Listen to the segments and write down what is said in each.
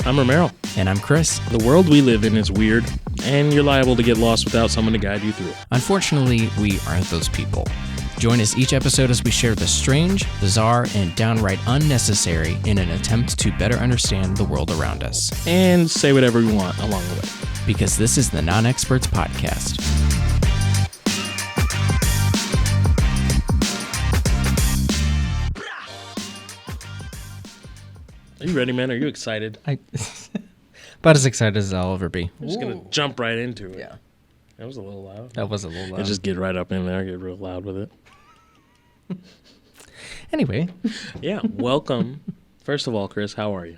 I'm Romero. And I'm Chris. The world we live in is weird, and you're liable to get lost without someone to guide you through it. Unfortunately, we aren't those people. Join us each episode as we share the strange, bizarre, and downright unnecessary in an attempt to better understand the world around us. And say whatever we want along the way. Because this is the Non-Experts Podcast. Are you ready, man? Are you excited? About as excited as I'll ever be. I'm just going to jump right into it. Yeah. That was a little loud. That was a little loud. I just get right up in there, get real loud with it. Anyway. Yeah, welcome. First of all, Chris, how are you?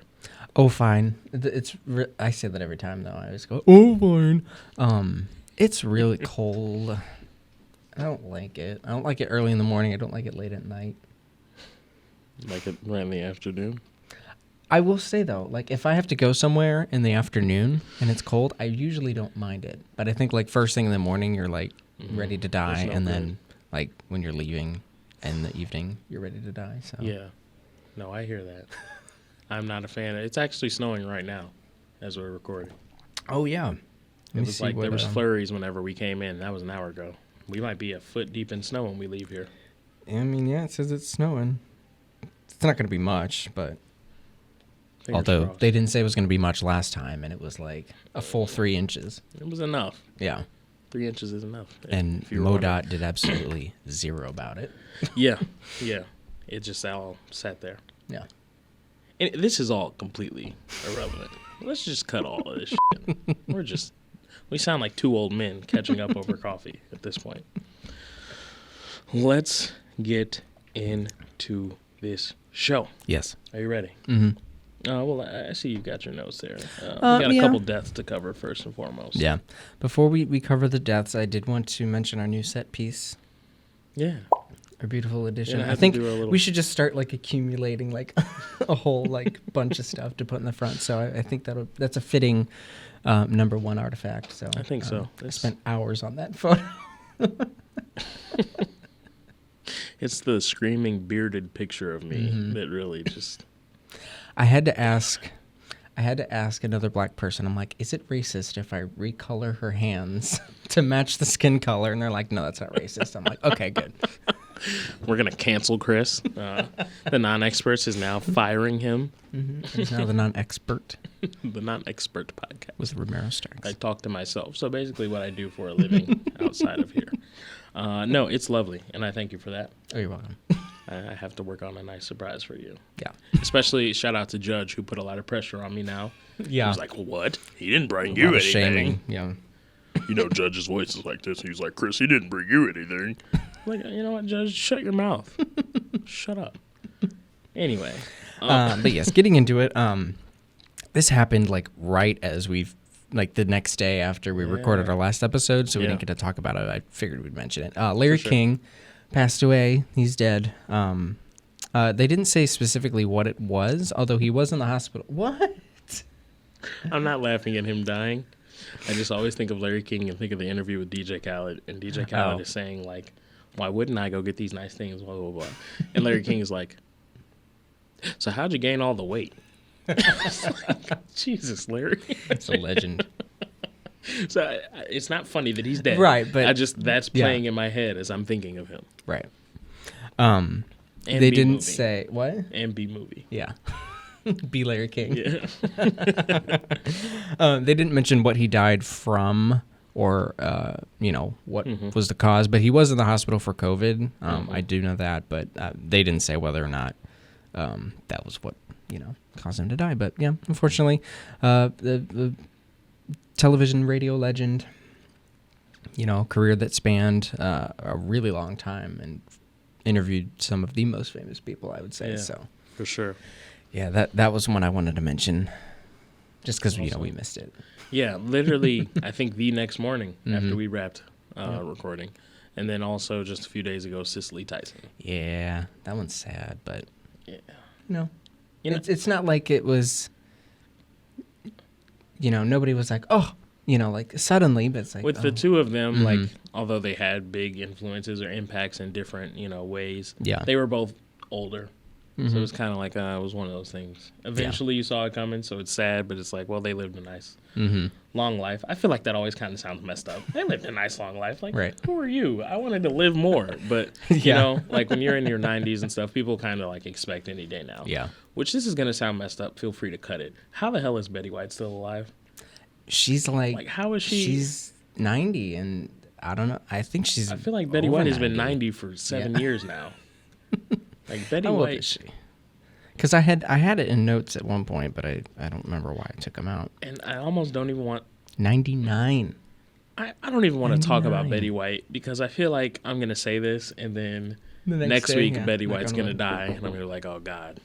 Oh, fine. I say that every time, though. I always go, oh, fine. It's really cold. I don't like it. I don't like it early in the morning. I don't like it late at night. Like it right in the afternoon? I will say, though, like, if I have to go somewhere in the afternoon and it's cold, I usually don't mind it. But I think, like, first thing in the morning, you're, like, ready to die. And then, like, when you're leaving in the evening, you're ready to die. So yeah. No, I hear that. I'm not a fan. It's actually snowing right now as we're recording. Oh, yeah. It was like there was flurries whenever we came in. That was an hour ago. We might be a foot deep in snow when we leave here. I mean, yeah, it says it's snowing. It's not going to be much, but... Although crossed. They didn't say it was going to be much last time, and it was like a full 3 inches. It was enough. Yeah. 3 inches is enough. And MoDOT did absolutely zero about it. Yeah. It just all sat there. Yeah. And this is all completely irrelevant. Let's just cut all of this shit. We sound like two old men catching up over coffee at this point. Let's get into this show. Yes. Are you ready? Mm-hmm. Well, I see you've got your notes there. We got a couple deaths to cover first and foremost. Yeah. Before we cover the deaths, I did want to mention our new set piece. Yeah. Our beautiful addition. Yeah, I think we should just start like accumulating like a whole like bunch of stuff to put in the front. So I think that's a fitting number one artifact. So I think so. I spent hours on that photo. It's the screaming bearded picture of me that really just... I had to ask another black person. I'm like, is it racist if I recolor her hands to match the skin color? And they're like, no, that's not racist. I'm like, okay, good. We're going to cancel Chris. The Non-Experts is now firing him. Mm-hmm. He's now the Non-Expert. The Non-Expert podcast. With Romero Starks. I talk to myself. So basically what I do for a living outside of here. No, it's lovely, and I thank you for that. Oh, you're welcome. I have to work on a nice surprise for you. Yeah. Especially shout out to Judge, who put a lot of pressure on me now. Yeah. He was like, what? He didn't bring you anything. Shaming. Yeah. You know, Judge's voice is like this. He's like, Chris, he didn't bring you anything. I'm like, you know what, Judge? Shut your mouth. Shut up. Anyway. But yes, getting into it, this happened like right as like the next day after we recorded our last episode, so we didn't get to talk about it. I figured we'd mention it. Larry King passed away. He's dead. They didn't say specifically what it was, although he was in the hospital. What? I'm not laughing at him dying. I just always think of Larry King and think of the interview with DJ Khaled, and DJ Khaled is saying, like, why wouldn't I go get these nice things, blah, blah, blah. And Larry King is like, so how'd you gain all the weight? Like, Jesus, Larry. It's a legend. So it's not funny that he's dead. Right, but... that's playing in my head as I'm thinking of him. Right. And they didn't movie. say... What? And B movie. Yeah. B Larry King. Yeah. They didn't mention what he died from or, what was the cause, but he was in the hospital for COVID. I do know that, but they didn't say whether or not that was what, caused him to die. But, yeah, unfortunately, the television radio legend, career that spanned a really long time and interviewed some of the most famous people, I would say. Yeah, so for sure. Yeah, that was one I wanted to mention, just because we missed it. Yeah, literally, I think the next morning after we wrapped recording, and then also just a few days ago, Cicely Tyson. Yeah, that one's sad, but yeah, it's not like it was. Nobody was like, oh, like suddenly, but it's like with the two of them, like although they had big influences or impacts in different ways. Yeah, they were both older. So it's kind of like it was one of those things. Eventually, you saw it coming, so it's sad, but it's like, well, they lived a nice, long life. I feel like that always kind of sounds messed up. They lived a nice, long life. Like, who are you? I wanted to live more. But, you know, like when you're in your 90s and stuff, people kind of like expect any day now. Yeah. Which this is going to sound messed up. Feel free to cut it. How the hell is Betty White still alive? She's like how is she? She's 90, and I don't know. I think she's. I feel like Betty White has been 90 for 7 years now. Like Betty White. Old is she? Because I had it in notes at one point, but I don't remember why I took them out. And I almost don't even want 99. I don't even want 99. to talk about Betty White because I feel like I'm gonna say this and then next week Betty White's gonna die and I'm gonna be like, oh God,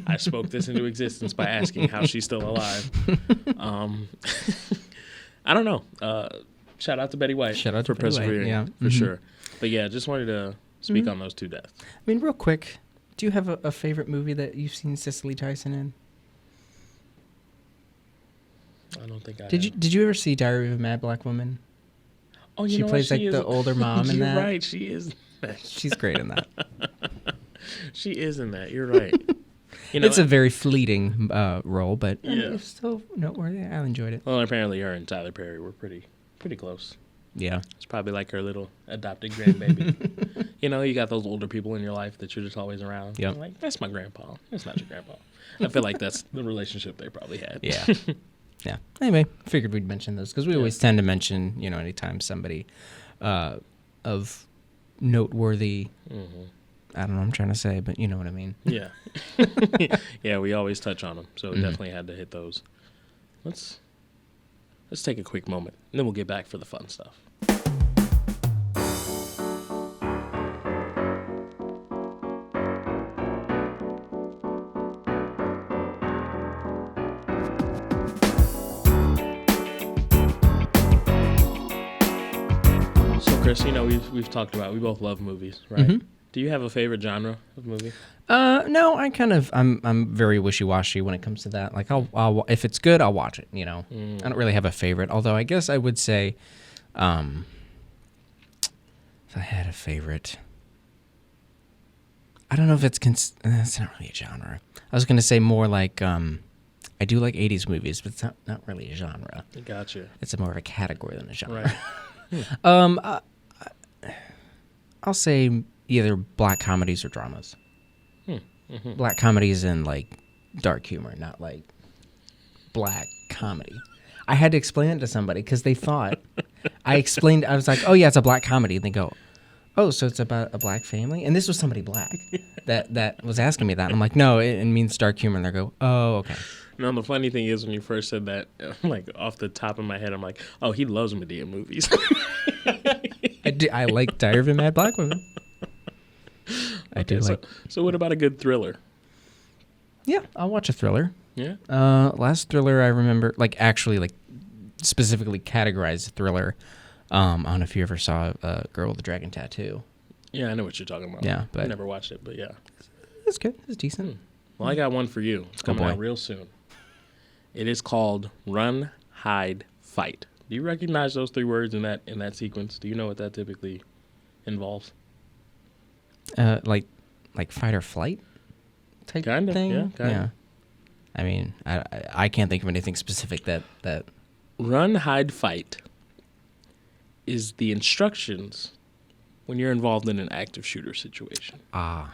I spoke this into existence by asking how she's still alive. I don't know. Shout out to Betty White for persevering, for sure. But yeah, just wanted to speak on those two deaths. I mean, real quick, do you have a favorite movie that you've seen Cicely Tyson in? I don't think I have. Did you ever see Diary of a Mad Black Woman? Oh, she plays like the older mom in that. You're right, she is. She's great in that. She is in that. You're right. You know, it's a very fleeting role, but it's still noteworthy. I enjoyed it. Well, apparently her and Tyler Perry were pretty close. Yeah. It's probably like her little adopted grandbaby. You know, you got those older people in your life that you're just always around. Yep. Like, that's my grandpa. That's not your grandpa. I feel like that's the relationship they probably had. Yeah. Yeah. Anyway, figured we'd mention those because we always tend to mention, you know, anytime somebody of noteworthy, I don't know what I'm trying to say, but you know what I mean. Yeah. Yeah, we always touch on them, so definitely had to hit those. Let's take a quick moment, and then we'll get back for the fun stuff. Chris, you know, we've talked about, we both love movies, right? Do you have a favorite genre of movie? No, I'm very wishy-washy when it comes to that. Like, I'll if it's good, I'll watch it, you know. I don't really have a favorite, although I guess I would say, if I had a favorite, I don't know if it's not really a genre. I was going to say more like, I do like 80s movies, but it's not really a genre. Gotcha. It's more of a category than a genre. Right. I'll say either black comedies or dramas. Black comedies and like dark humor, not like black comedy. I had to explain it to somebody because they thought I was like, oh yeah, it's a black comedy. And they go, oh, so it's about a black family? And this was somebody black that was asking me that. And I'm like, no, it means dark humor. And they go, oh, okay. No, the funny thing is when you first said that, like off the top of my head, I'm like, oh, he loves Medea movies. I like Diary of a Mad Black Woman. I do like. So what about a good thriller? Yeah, I'll watch a thriller. Yeah. Last thriller I remember, like actually like specifically categorized thriller. I don't know if you ever saw Girl with the Dragon Tattoo. Yeah, I know what you're talking about. Yeah, but I never watched it, but yeah. It's good. It's decent. Well, I got one for you. It's coming out real soon. It is called Run, Hide, Fight. Do you recognize those three words in that sequence? Do you know what that typically involves? Like fight or flight type kind of thing. Yeah, kind of. I mean, I can't think of anything specific that. Run, hide, fight is the instructions when you're involved in an active shooter situation. Ah.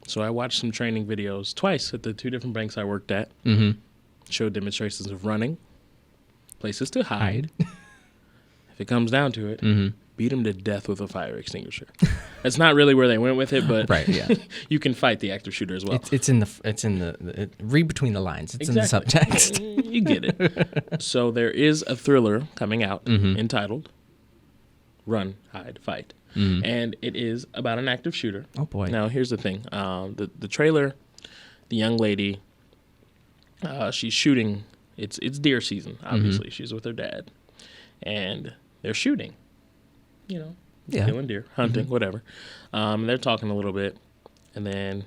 So I watched some training videos twice at the two different banks I worked at. Showed demonstrations of running, places to hide. If it comes down to it, beat them to death with a fire extinguisher. That's not really where they went with it, but right, yeah. You can fight the active shooter as well. It's in the read between the lines. It's exactly. In the subtext. You get it. So there is a thriller coming out entitled Run, Hide, Fight. And it is about an active shooter. Oh, boy. Now, here's the thing. The trailer, the young lady, she's shooting. It's deer season, obviously. She's with her dad. And they're shooting. You know, killing deer, hunting, whatever. They're talking a little bit. And then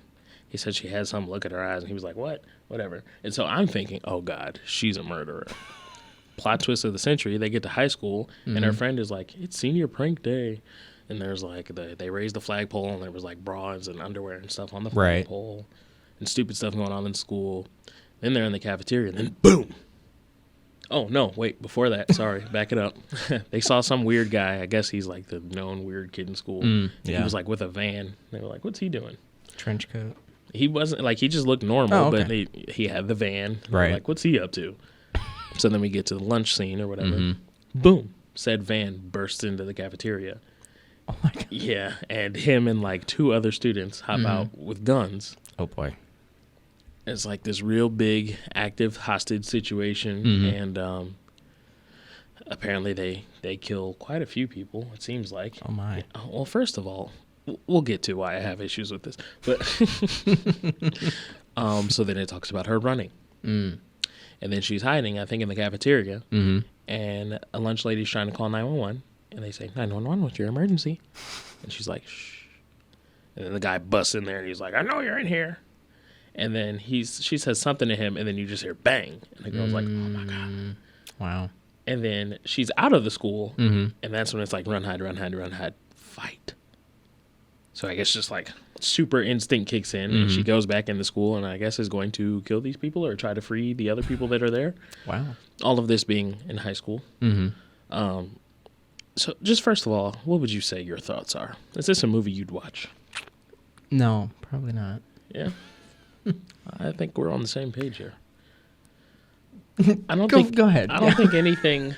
he said she had some look at her eyes. And he was like, what? Whatever. And so I'm thinking, oh, God, she's a murderer. Plot twist of the century. They get to high school. And her friend is like, it's senior prank day. and there's like they raised the flagpole, and there was like bras and underwear and stuff on the Right. flagpole, and stupid stuff going on in school. Then they're in the cafeteria, and then boom. Oh no! Wait, before that, sorry, back it up. They saw some weird guy. I guess he's like the known weird kid in school. Yeah. He was like with a van. They were like, "What's he doing?" Trench coat. He wasn't like he just looked normal, Oh, okay. but he had the van. Right. Like, what's he up to? So then we get to the lunch scene or whatever. Boom! Said van bursts into the cafeteria. Oh my god. Yeah, and him and like 2 other students hop out with guns. Oh boy. It's like this real big, active hostage situation, and apparently they kill quite a few people. It seems like. Oh my. Well, first of all, we'll get to why I have issues with this, but so then it talks about her running, and then she's hiding, I think, in the cafeteria, and a lunch lady's trying to call 911, and they say 911, what's your emergency? And she's like, shh, and then the guy busts in there, and he's like, I know you're in here. And then she says something to him, and then you just hear bang. And the girl's like, oh, my God. Wow. And then she's out of the school, and that's when it's like run, hide, fight. So I guess just like super instinct kicks in, and she goes back into school, and I guess is going to kill these people or try to free the other people that are there. Wow. All of this being in high school. So just first of all, what would you say your thoughts are? Is this a movie you'd watch? No, probably not. Yeah. I think we're on the same page here. I don't think. Go ahead. I don't think anything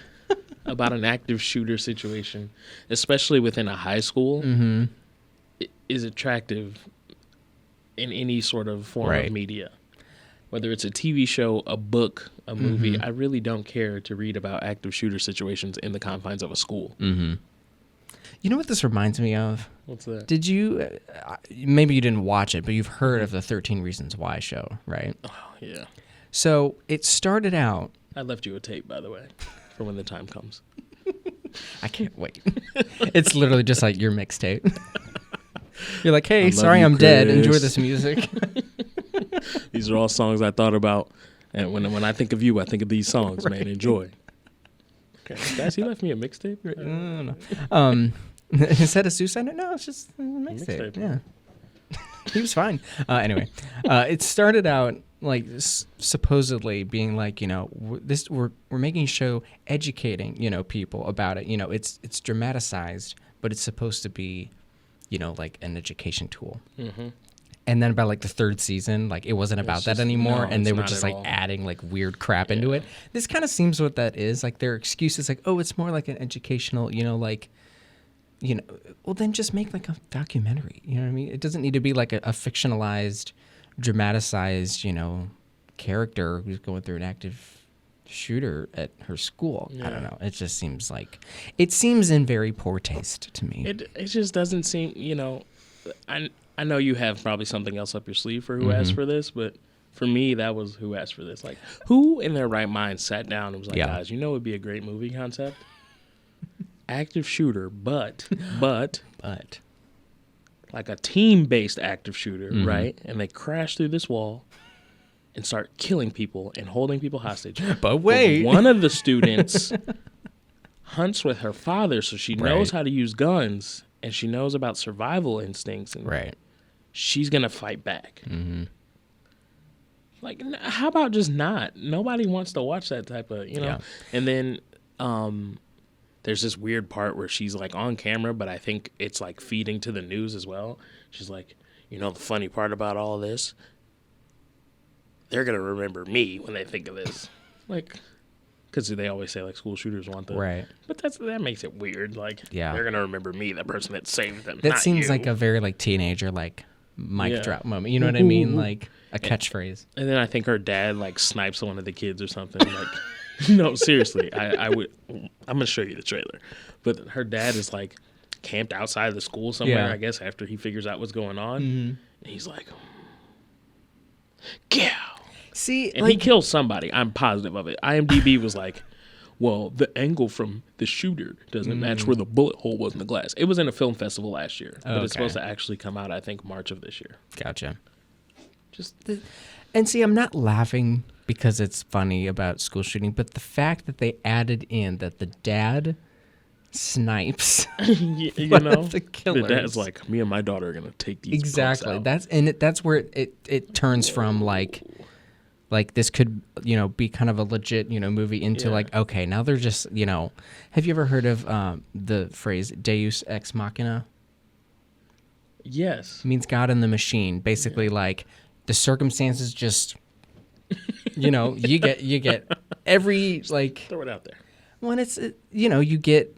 about an active shooter situation, especially within a high school, is attractive in any sort of form of media. Whether it's a TV show, a book, a movie, I really don't care to read about active shooter situations in the confines of a school. You know what this reminds me of? What's that? Did you, maybe you didn't watch it, but you've heard of the 13 Reasons Why show, right? Oh, yeah. So it started out. I left you a tape, by the way, for when the time comes. I can't wait. It's literally just like your mixtape. You're like, hey, sorry I'm dead. Enjoy this music. These are all songs I thought about. And when I think of you, I think of these songs, man. Enjoy. Okay. Guys, he left me a mixtape? No. Is that a suicide note? No, it's just a mixtape. Yeah. He was fine. Anyway, it started out like supposedly being like, we're making a show educating, people about it. It's dramatized, but it's supposed to be, like an education tool. And then about like the 3rd season, like it wasn't about that anymore, and they were just like adding like weird crap into it. This kind of seems what that is. Like their excuse is like, oh, it's more like an educational, well then just make like a documentary. You know what I mean? It doesn't need to be like a fictionalized, dramatized, character who's going through an active shooter at her school. I don't know. It just seems like it seems in very poor taste to me. It just doesn't seem, I know you have probably something else up your sleeve for who asked for this, but for me, that was who asked for this. Like, who in their right mind sat down and was like, guys, it would be a great movie concept? Active shooter, but like a team-based active shooter, right? And they crash through this wall and start killing people and holding people hostage. But wait. One of the students hunts with her father, so she knows how to use guns, and she knows about survival instincts. And she's going to fight back. Like, how about just not? Nobody wants to watch that type of, And then there's this weird part where she's, like, on camera, but I think it's, like, feeding to the news as well. She's like, the funny part about all this? They're going to remember me when they think of this. Like, because they always say, like, school shooters want the... Right. But that makes it weird. Like, they're going to remember me, the person that saved them, That seems you. like a very, like, teenager, like, mic drop moment. You know what I mean? Like, a catchphrase. And then I think her dad, like, snipes one of the kids or something. Like, no, seriously. I'm going to show you the trailer. But her dad is, like, camped outside of the school somewhere, I guess, after he figures out what's going on. And he's like, yeah. See, and he kills somebody. I'm positive of it. IMDb was like, well, the angle from the shooter doesn't match where the bullet hole was in the glass. It was in a film festival last year, but it's supposed to actually come out, I think, March of this year. Gotcha. And see, I'm not laughing because it's funny about school shooting, but the fact that they added in that the dad snipes you one know, of the killers. the dad's like, me and my daughter are gonna take these punks out. That's where it turns from like this could, be kind of a legit, movie into like, okay, now they're just, have you ever heard of the phrase Deus ex machina? Yes. It means God in the machine. Basically, like the circumstances just, you get every like. Throw it out there. When it's, you get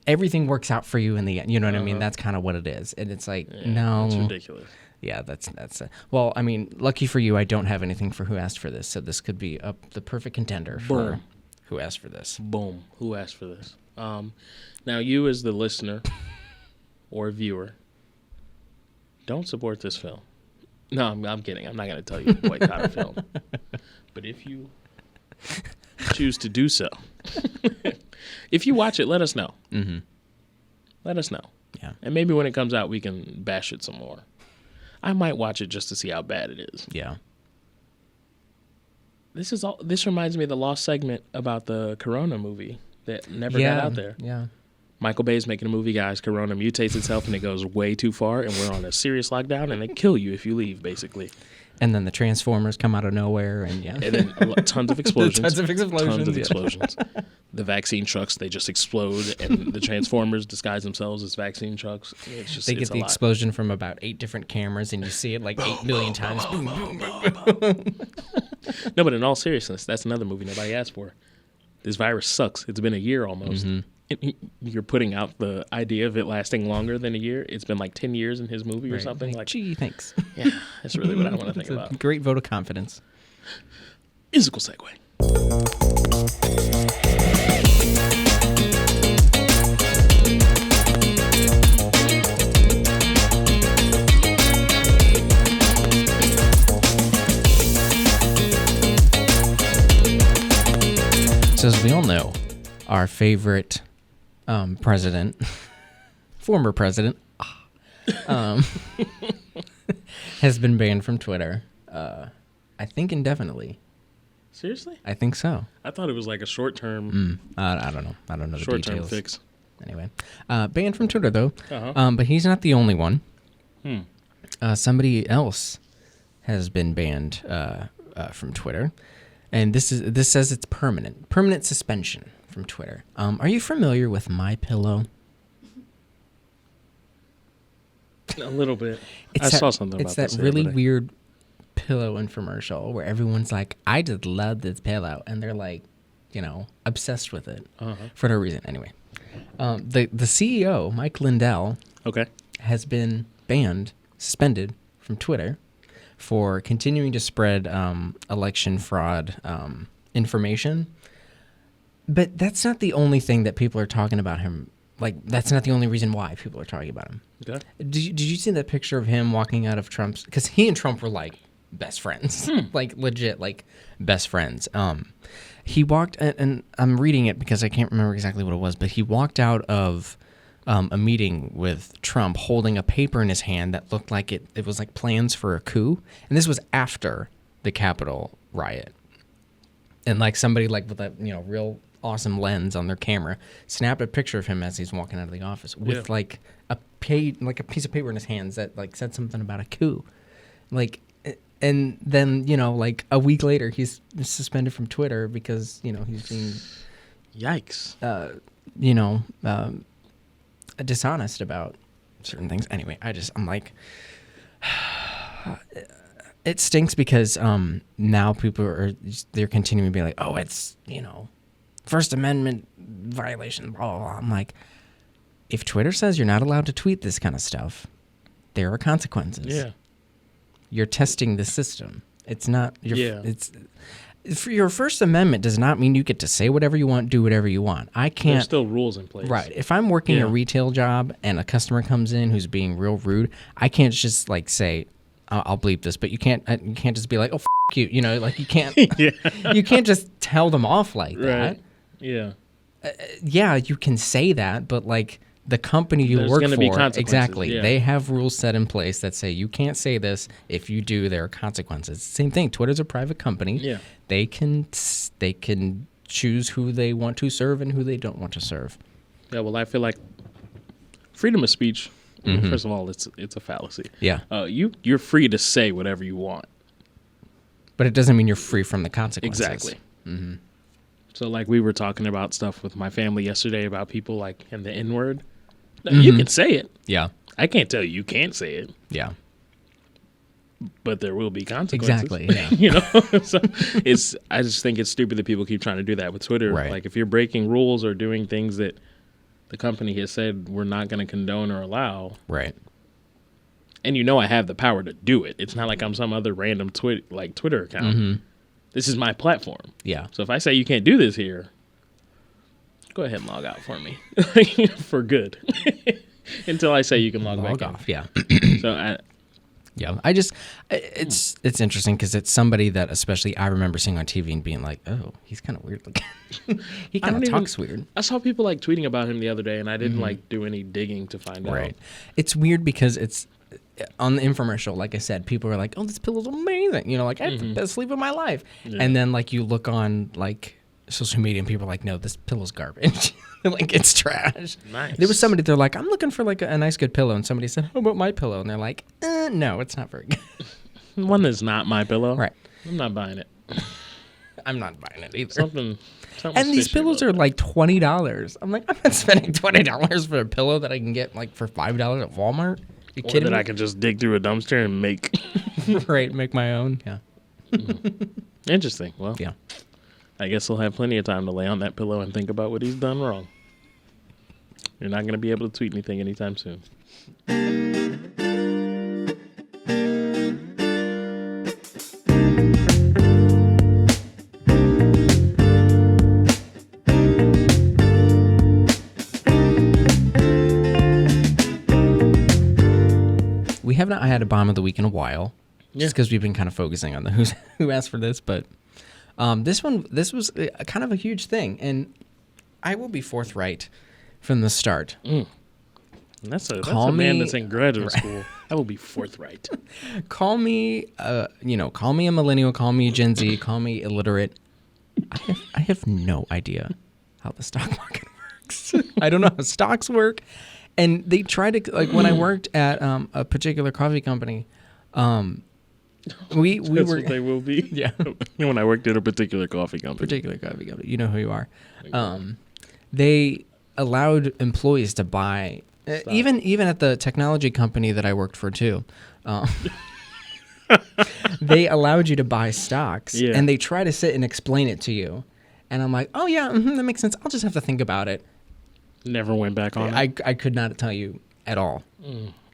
everything works out for you in the end. You know what I mean? That's kind of what it is. And it's like, no. It's ridiculous. Yeah, that's well, I mean, lucky for you, I don't have anything for Who Asked for This, so this could be the perfect contender for Who Asked for This. Boom. Who asked for this? Now, you as the listener or viewer, don't support this film. No, I'm kidding. I'm not going to tell you to boycott a film. But if you choose to do so, if you watch it, let us know. Mm-hmm. Let us know. Yeah. And maybe when it comes out, we can bash it some more. I might watch it just to see how bad it is. Yeah. This reminds me of the lost segment about the Corona movie that never got out there. Yeah. Michael Bay's making a movie, guys. Corona mutates itself and it goes way too far, and we're on a serious lockdown, and they kill you if you leave, basically. And then the Transformers come out of nowhere, and And then tons of explosions. Tons of explosions. The vaccine trucks, they just explode, and the Transformers disguise themselves as vaccine trucks. They get the explosion from about 8 different cameras, and you see it like 8 million times. Boom, boom, boom. No, but in all seriousness, that's another movie nobody asked for. This virus sucks. It's been a year almost. Mm-hmm. You're putting out the idea of it lasting longer than a year. It's been like 10 years in his movie or something. Like, gee, thanks. Yeah, that's really what I want to think about. Great vote of confidence. Musical segue. So as we all know, our favorite president, former president, has been banned from Twitter. I think indefinitely. Seriously? I think so. I thought it was like a short-term. I don't know. I don't know the short-term details. fix. Anyway, banned from Twitter though. Uh-huh. But he's not the only one. Somebody else has been banned from Twitter, and this says it's permanent suspension from Twitter. Are you familiar with MyPillow? A little bit. I saw something about this. It's that really weird pillow infomercial where everyone's like, I just love this pillow, and they're like, obsessed with it for no reason. Anyway, the CEO, Mike Lindell, has been suspended from Twitter for continuing to spread election fraud information. But that's not the only thing that people are talking about him. Like, that's not the only reason why people are talking about him. Okay. Did you see that picture of him walking out of Trump's? Because he and Trump were like best friends, like legit, like best friends. He walked, and I'm reading it because I can't remember exactly what it was, but he walked out of a meeting with Trump holding a paper in his hand that looked like it was like plans for a coup. And this was after the Capitol riot. And like somebody like with a real awesome lens on their camera snapped a picture of him as he's walking out of the office with like a piece of paper in his hands that like said something about a coup. Like, and then like a week later he's suspended from Twitter because he's being yikes dishonest about certain things. Anyway, I'm like, it stinks because now people they're continuing to be like, oh, it's First Amendment violation, blah, blah, blah. I'm like, if Twitter says you're not allowed to tweet this kind of stuff, there are consequences. Yeah. You're testing the system. It's not it's for your First Amendment does not mean you get to say whatever you want, do whatever you want. I can't. There's still rules in place. Right. If I'm working a retail job and a customer comes in who's being real rude, I can't just like say, I'll bleep this, but you can't just be like, oh, f*** you, like you can't you can't just tell them off like that. Yeah. Yeah, you can say that, but like the company you work for, be consequences. Exactly. They have rules set in place that say you can't say this. If you do, there are consequences. Same thing. Twitter's a private company. Yeah. They can choose who they want to serve and who they don't want to serve. Yeah, well, I feel like freedom of speech. First of all, it's a fallacy. Yeah. You're free to say whatever you want. But it doesn't mean you're free from the consequences. Exactly. So, like, we were talking about stuff with my family yesterday about people, like, and the N-word. You can say it. Yeah. I can't tell you can't say it. Yeah. But there will be consequences. Exactly. Yeah. You know? So I just think it's stupid that people keep trying to do that with Twitter. Right. Like, if you're breaking rules or doing things that the company has said we're not going to condone or allow. Right. And I have the power to do it. It's not like I'm some other random Twitter account. This is my platform. Yeah. So if I say you can't do this here, go ahead and log out for me. For good. Until I say you can log back off. Yeah. So it's interesting because it's somebody that especially I remember seeing on TV and being like, oh, he's kind of weird looking. He kind of talks weird. I saw people like tweeting about him the other day, and I didn't like do any digging to find out. Right. It's weird because it's on the infomercial. Like I said, people are like, oh, this pillow's amazing. Like I have the best sleep of my life. Yeah. And then like you look on like social media and people are like, no, this pillow's garbage. Like it's trash. Nice. There was somebody, they're like, I'm looking for like a nice good pillow, and somebody said, how about MyPillow? And they're like, no, it's not very good. One that's not MyPillow. Right. I'm not buying it. I'm not buying it either. Something and these pillows are like $20. I'm like, I'm not spending $20 for a pillow that I can get like for $5 at Walmart. You kidding that me? I can just dig through a dumpster and make. Right, make my own. Yeah. Interesting. Well, yeah. I guess he'll have plenty of time to lay on that pillow and think about what he's done wrong. You're not going to be able to tweet anything anytime soon. We have not had a bomb of the week in a while, just because we've been kind of focusing on the who asked for this, but this was kind of a huge thing, and I will be forthright from the start. That's a man that's in graduate school. I will be forthright. Call me a millennial, call me a Gen Z, call me illiterate. I have no idea how the stock market works. I don't know how stocks work. And they try to, like, when I worked at a particular coffee company, we That's were. what they will be. Yeah. When I worked at a particular coffee company. You know who you are. They allowed employees to buy, even at the technology company that I worked for too. They allowed you to buy stocks, and they try to sit and explain it to you. And I'm like, oh yeah, that makes sense. I'll just have to think about it. Never went back on it. I could not tell you at all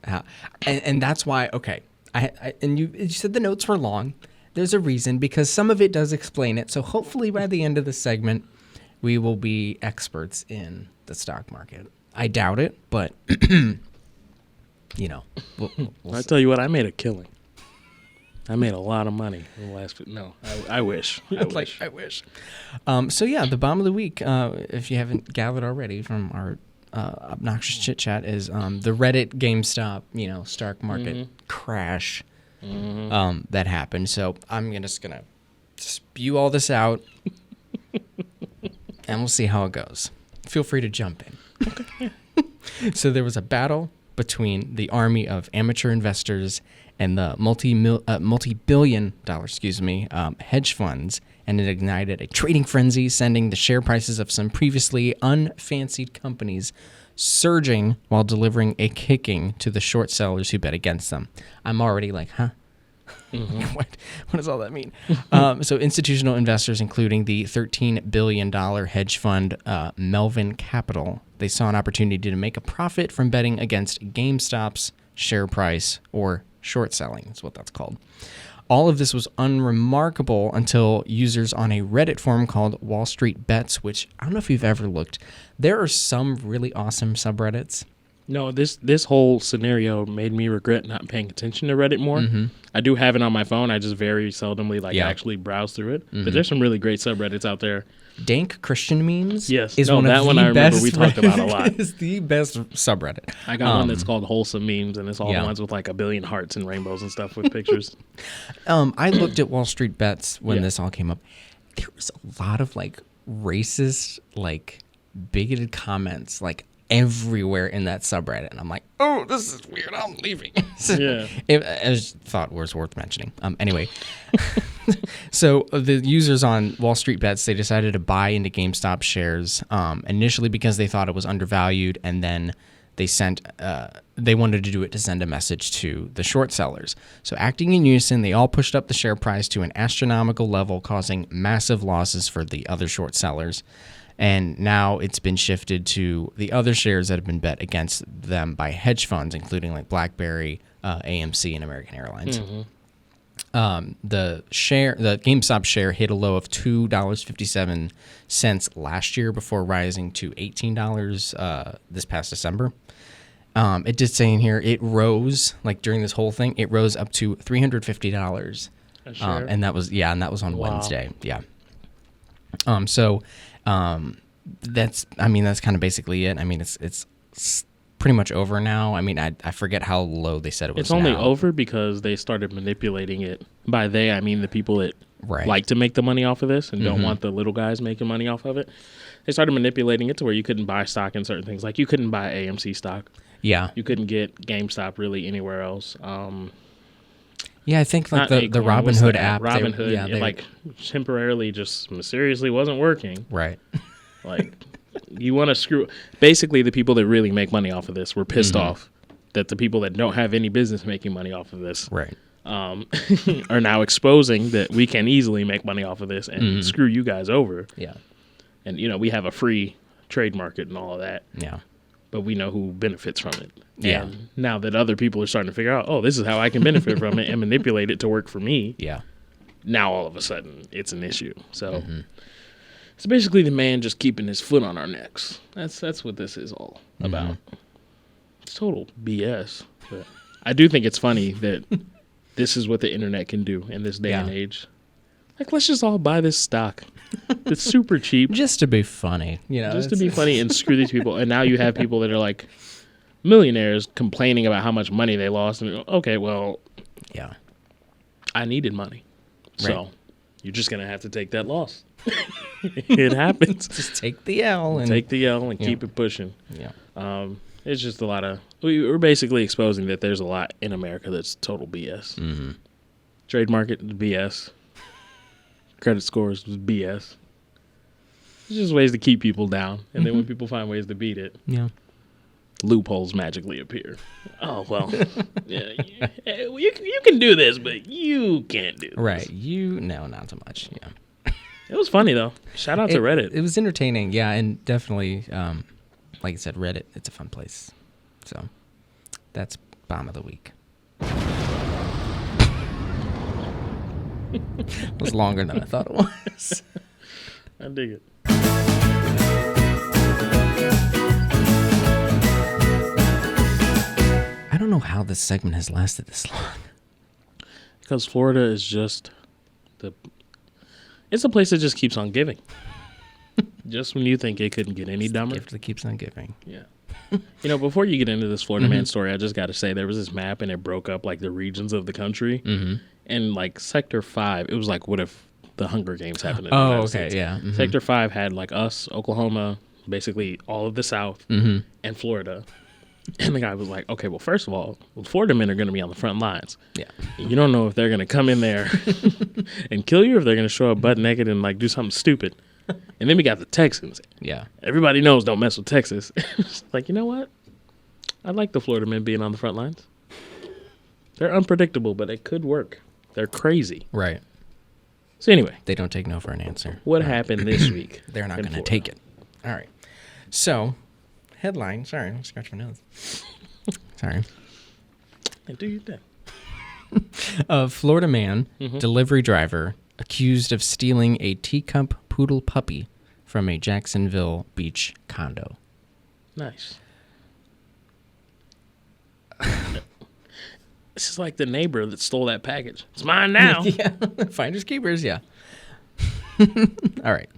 how, and that's why. Okay, and you said the notes were long. There's a reason, because some of it does explain it. So hopefully by the end of the segment, we will be experts in the stock market. I doubt it, but we'll I tell you what, I made a killing. I made a lot of money in the last. No, I wish. I wish. So yeah, the bomb of the week, if you haven't gathered already from our obnoxious chit chat, is the Reddit GameStop, stock market crash that happened. So I'm just gonna spew all this out, and we'll see how it goes. Feel free to jump in. Okay. So there was a battle between the army of amateur investors and the multi-billion-dollar, hedge funds, and it ignited a trading frenzy, sending the share prices of some previously unfancied companies surging while delivering a kicking to the short sellers who bet against them. I'm already like, huh? What does all that mean? So institutional investors, including the $13 billion hedge fund Melvin Capital, they saw an opportunity to make a profit from betting against GameStop's share price, or short selling is what that's called. All of this was unremarkable until users on a Reddit forum called Wall Street Bets, which I don't know if you've ever looked. There are some really awesome subreddits. No, this whole scenario made me regret not paying attention to Reddit more. I do have it on my phone. I just very seldomly actually browse through it. But there's some really great subreddits out there. Dank Christian memes. Yes, is one of that the one I remember best we talked about a lot. It's the best subreddit. I got one that's called Wholesome Memes, and it's all the ones with like a billion hearts and rainbows and stuff with pictures. I looked at Wall Street Bets when this all came up. There was a lot of like racist, like bigoted comments like everywhere in that subreddit, and I'm like, oh, this is weird. I'm leaving. Yeah. I just thought was worth mentioning. Anyway, so the users on Wall Street Bets, they decided to buy into GameStop shares initially because they thought it was undervalued, and then they wanted to do it to send a message to the short sellers. So acting in unison, they all pushed up the share price to an astronomical level, causing massive losses for the other short sellers. And now it's been shifted to the other shares that have been bet against them by hedge funds, including like BlackBerry, AMC, and American Airlines. The GameStop share hit a low of $2.57 last year before rising to $18 this past December. It did say in here it rose, like during this whole thing, it rose up to $350. And that was on Wednesday. Yeah. That's kind of basically it. I mean, it's pretty much over now. I mean, I forget how low they said it was. It's only over because they started manipulating it. By they, I mean the people that like to make the money off of this and don't want the little guys making money off of it. They started manipulating it to where you couldn't buy stock in certain things. Like you couldn't buy AMC stock. Yeah. You couldn't get GameStop really anywhere else. Yeah, I think like the Robinhood app. Robinhood, it like temporarily just mysteriously wasn't working. Right. Like, you want to screw... Basically, the people that really make money off of this were pissed off that the people that don't have any business making money off of this are now exposing that we can easily make money off of this and screw you guys over. Yeah. And, we have a free trade market and all of that. Yeah. But we know who benefits from it. Yeah. And now that other people are starting to figure out, oh, this is how I can benefit from it and manipulate it to work for me. Yeah. Now, all of a sudden, it's an issue. So... It's basically the man just keeping his foot on our necks. That's what this is all about. It's total BS. But I do think it's funny that this is what the internet can do in this day and age. Like, let's just all buy this stock. It's super cheap. Just to be funny. Just to be funny and screw these people. And now you have people that are like millionaires complaining about how much money they lost. And okay, well, I needed money. So you're just going to have to take that loss. It happens. Just take the L and keep it pushing. Yeah. It's just a lot of... We're basically exposing that there's a lot in America that's total BS. Trade market is BS. Credit scores is BS. It's just ways to keep people down. And then when people find ways to beat it, loopholes magically appear. Oh, well, you can do this, but you can't do this. Right. No, not so much. Yeah. It was funny, though. Shout out to Reddit. It was entertaining, yeah, and definitely, like I said, Reddit, it's a fun place. So, that's Bomb of the Week. It was longer than I thought it was. I dig it. I don't know how this segment has lasted this long. Because Florida is just it's a place that just keeps on giving. Just when you think it couldn't get any dumber. The gift that keeps on giving. Yeah. Before you get into this Florida man story, I just got to say there was this map and it broke up like the regions of the country. And like Sector 5, it was like, what if the Hunger Games happened in the United States? Yeah. Sector 5 had like us, Oklahoma, basically all of the South, and Florida. And the guy was like, okay, well, first of all, Florida men are going to be on the front lines. Yeah. You don't know if they're going to come in there and kill you or if they're going to show up butt naked and like do something stupid. And then we got the Texans. Yeah. Everybody knows don't mess with Texas. Like, you know what? I like the Florida men being on the front lines. They're unpredictable, but it could work. They're crazy. Right. So anyway. They don't take no for an answer. What happened this week? They're not going to take it. All right. So... Headline. Sorry, I'm scratching my nose. Sorry. Do your thing. A Florida man, delivery driver, accused of stealing a teacup poodle puppy from a Jacksonville Beach condo. Nice. This is like the neighbor that stole that package. It's mine now. Yeah. Finders keepers, yeah. All right.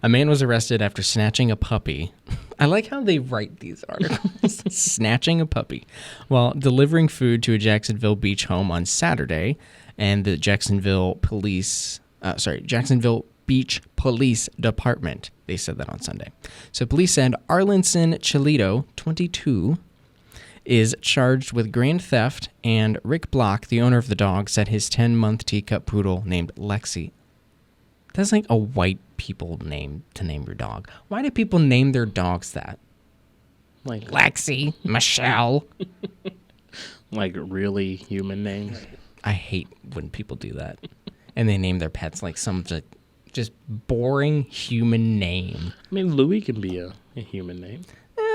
A man was arrested after snatching a puppy. I like how they write these articles. Snatching a puppy while delivering food to a Jacksonville Beach home on Saturday, and the Jacksonville Beach Police Department They said that on Sunday. So police said Arlinson Cholito, 22, is charged with grand theft, and Rick Block, the owner of the dog, said his 10-month teacup poodle named Lexi. That's like a white people name to name your dog. Why do people name their dogs that? Like Lexi, Michelle. Like really human names. I hate when people do that. And they name their pets like some just boring human name. I mean, Louis can be a human name.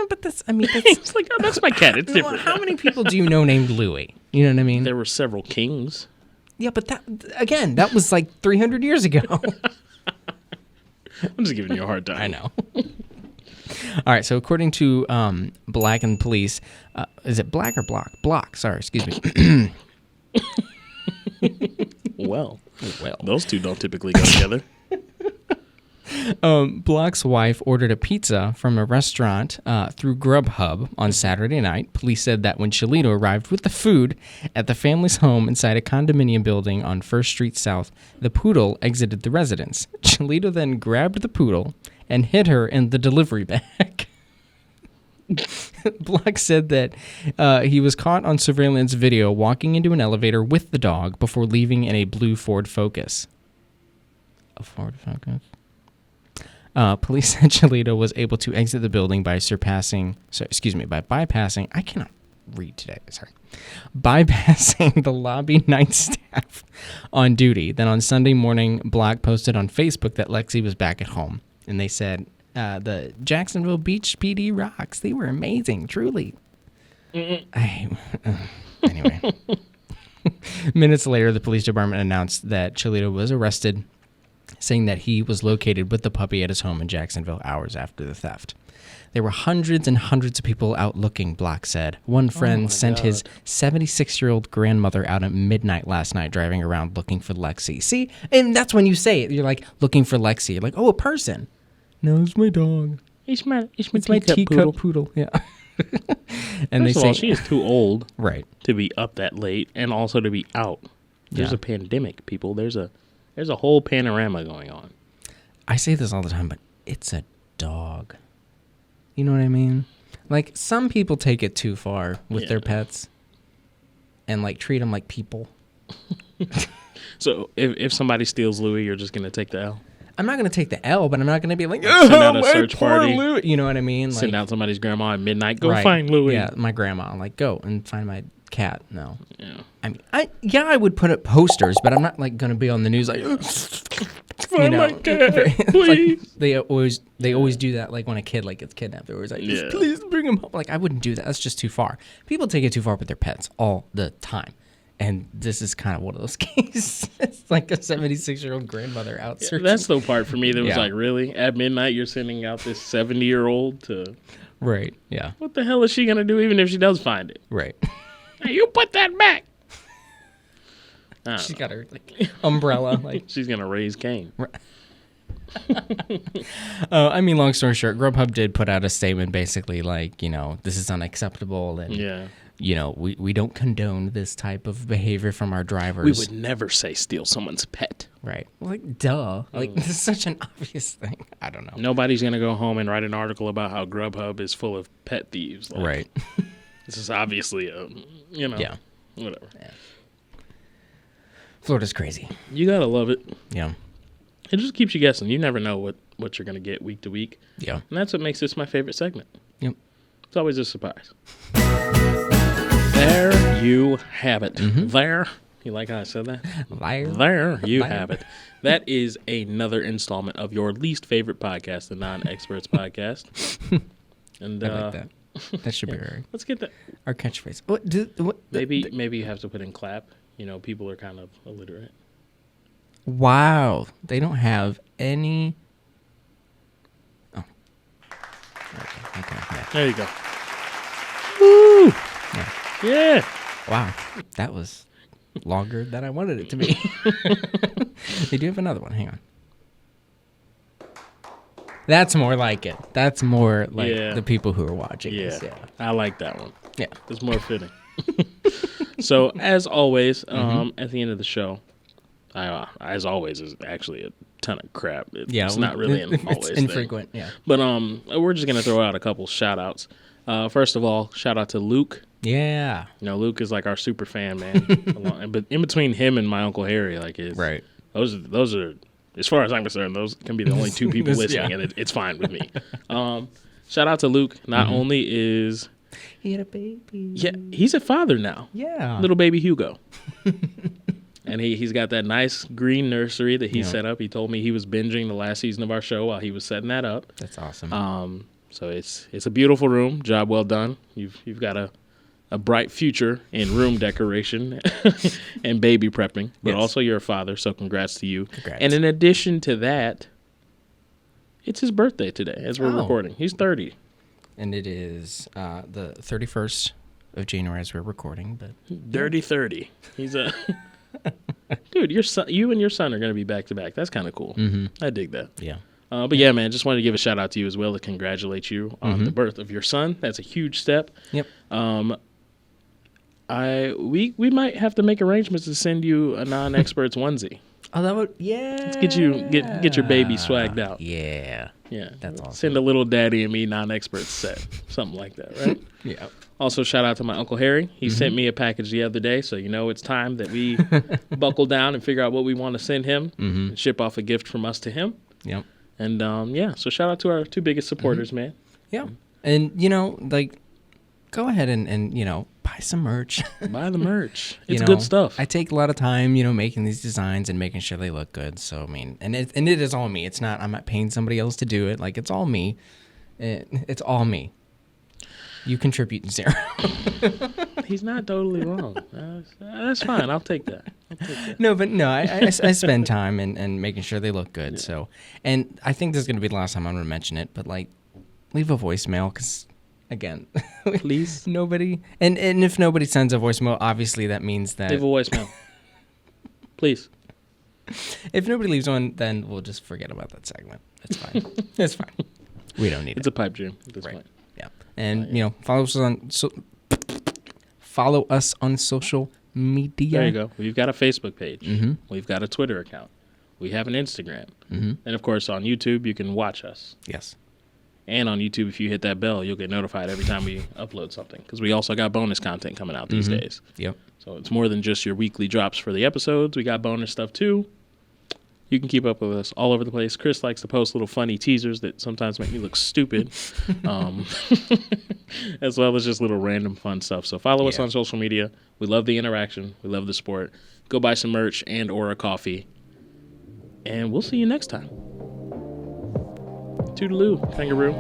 But that's It's like, oh, that's my cat. It's different. How many people do you know named Louis? You know what I mean? There were several kings. Yeah, but that was like 300 years ago. I'm just giving you a hard time. I know. All right, so according to Black and Police, is it Black or Block? Block, sorry, excuse me. Well, those two don't typically go together. Block's wife ordered a pizza from a restaurant through Grubhub on Saturday night. Police said that when Cholito arrived with the food at the family's home inside a condominium building on 1st Street South, the poodle exited the residence. Cholito then grabbed the poodle and hid her in the delivery bag. Block said that he was caught on surveillance video walking into an elevator with the dog before leaving in a blue Ford Focus. A Ford Focus? Police said Cholito was able to exit the building by bypassing, I cannot read today, sorry. Bypassing the lobby night staff on duty. Then on Sunday morning, Block posted on Facebook that Lexi was back at home. And they said, the Jacksonville Beach PD rocks. They were amazing, truly. Anyway. Minutes later, the police department announced that Cholito was arrested, saying that he was located with the puppy at his home in Jacksonville hours after the theft. There were hundreds and hundreds of people out looking, Block said. One friend sent his 76-year-old grandmother out at midnight last night driving around looking for Lexi. See? And that's when you say it. You're like, looking for Lexi. You're like, oh, a person. No, it's my dog. It's my teacup poodle. Yeah. And First of all, she is too old to be up that late and also to be out. There's a pandemic, people. There's a whole panorama going on. I say this all the time, but it's a dog. You know what I mean? Like, some people take it too far with their pets and, like, treat them like people. So if somebody steals Louis, you're just going to take the L? I'm not going to take the L, but I'm not going to be like, send out a search party. Louis. You know what I mean? Send out somebody's grandma at midnight. Go find Louis. Yeah, my grandma. I'm like, go and find my cat. No. Yeah. I mean, I would put up posters, but I'm not like going to be on the news like, find my cat, please. Like, they always do that. Like when a kid gets kidnapped, they're always like, please bring him home. Like I wouldn't do that. That's just too far. People take it too far with their pets all the time. And this is kind of one of those cases. It's like a 76-year-old grandmother out searching. That's the part for me that was like, really? At midnight, you're sending out this 70-year-old to... Right, yeah. What the hell is she going to do even if she does find it? Right. Hey, you put that back. She's got her like umbrella. Like she's going to raise Cain. Right. I mean, long story short, Grubhub did put out a statement basically like, you know, this is unacceptable. And, you know, we don't condone this type of behavior from our drivers. We would never say steal someone's pet. Right. Like, duh. Like, this is such an obvious thing. I don't know. Nobody's going to go home and write an article about how Grubhub is full of pet thieves. Like, right. This is obviously whatever. Yeah. Florida's crazy. You got to love it. Yeah. It just keeps you guessing. You never know what you're going to get week to week. Yeah. And that's what makes this my favorite segment. Yep. It's always a surprise. There you have it. Mm-hmm. There. You like how I said that? There you have it. That is another installment of your least favorite podcast, the Non-Experts Podcast. And I like that. That should be right. Let's get that. Our catchphrase. Maybe you have to put in clap. You know, people are kind of illiterate. Wow. They don't have any... Oh. Okay. Yeah. There you go. Woo! Yeah. Wow. That was longer than I wanted it to be. They do have another one. Hang on. That's more like it. That's more like the people who are watching this. Yeah. I like that one. Yeah. It's more fitting. So, as always, at the end of the show, as always is actually a ton of crap. It's not really always infrequent. Thing. Yeah. But we're just gonna throw out a couple shout outs. First of all, shout out to Luke. Yeah. Luke is like our super fan, man. But in between him and my Uncle Harry, like right. Those are as far as I'm concerned, those can be the only two people listening, and it's fine with me. Shout out to Luke. Not only is he had a baby. Yeah, he's a father now. Yeah. Little baby Hugo. And he's got that nice green nursery that he set up. He told me he was binging the last season of our show while he was setting that up. That's awesome. So it's a beautiful room. Job well done. You've got a bright future in room decoration and baby prepping. But also you're a father, so congrats to you. Congrats. And in addition to that, it's his birthday today as we're recording. He's 30. And it is the 31st of January as we're recording. But Dirty 30. He's a... Dude, you and your son are going to be back to back. That's kind of cool. I dig that. Yeah. But yeah, man, just wanted to give a shout out to you as well to congratulate you on the birth of your son. That's a huge step. Yep. We might have to make arrangements to send you a non-experts onesie. Oh, that would Let's get your baby swagged out. Yeah. Yeah. That's awesome. Send a little daddy and me non-experts set, something like that, right? Yeah. Also, shout out to my Uncle Harry. He sent me a package the other day, so it's time that we buckle down and figure out what we want to send him and ship off a gift from us to him. Yep. And, so shout out to our two biggest supporters, man. Yeah. And, go ahead and buy some merch. Buy the merch. It's good stuff. I take a lot of time, making these designs and making sure they look good. So, I mean, and it is all me. I'm not paying somebody else to do it. Like, it's all me. It's all me. You contribute zero. He's not totally wrong. That's fine. I'll take that. No, I spend time and making sure they look good. Yeah. So, and I think this is going to be the last time I'm going to mention it, but leave a voicemail because, again, please, nobody. And if nobody sends a voicemail, obviously that means that leave a voicemail, please. If nobody leaves one, then we'll just forget about that segment. That's fine. That's fine. We don't need it. It's a pipe dream at this point. Yeah, and follow us on social media. There you go. We've got a Facebook page. We've got a Twitter account. We have an Instagram. And, of course, on YouTube, you can watch us. Yes. And on YouTube, if you hit that bell, you'll get notified every time we upload something. Because we also got bonus content coming out these days. Yep. So it's more than just your weekly drops for the episodes. We got bonus stuff, too. You can keep up with us all over the place. Chris likes to post little funny teasers that sometimes make me look stupid, as well as just little random fun stuff. So follow us on social media. We love the interaction. We love the sport. Go buy some merch and or a coffee. And we'll see you next time. Toodaloo, kangaroo.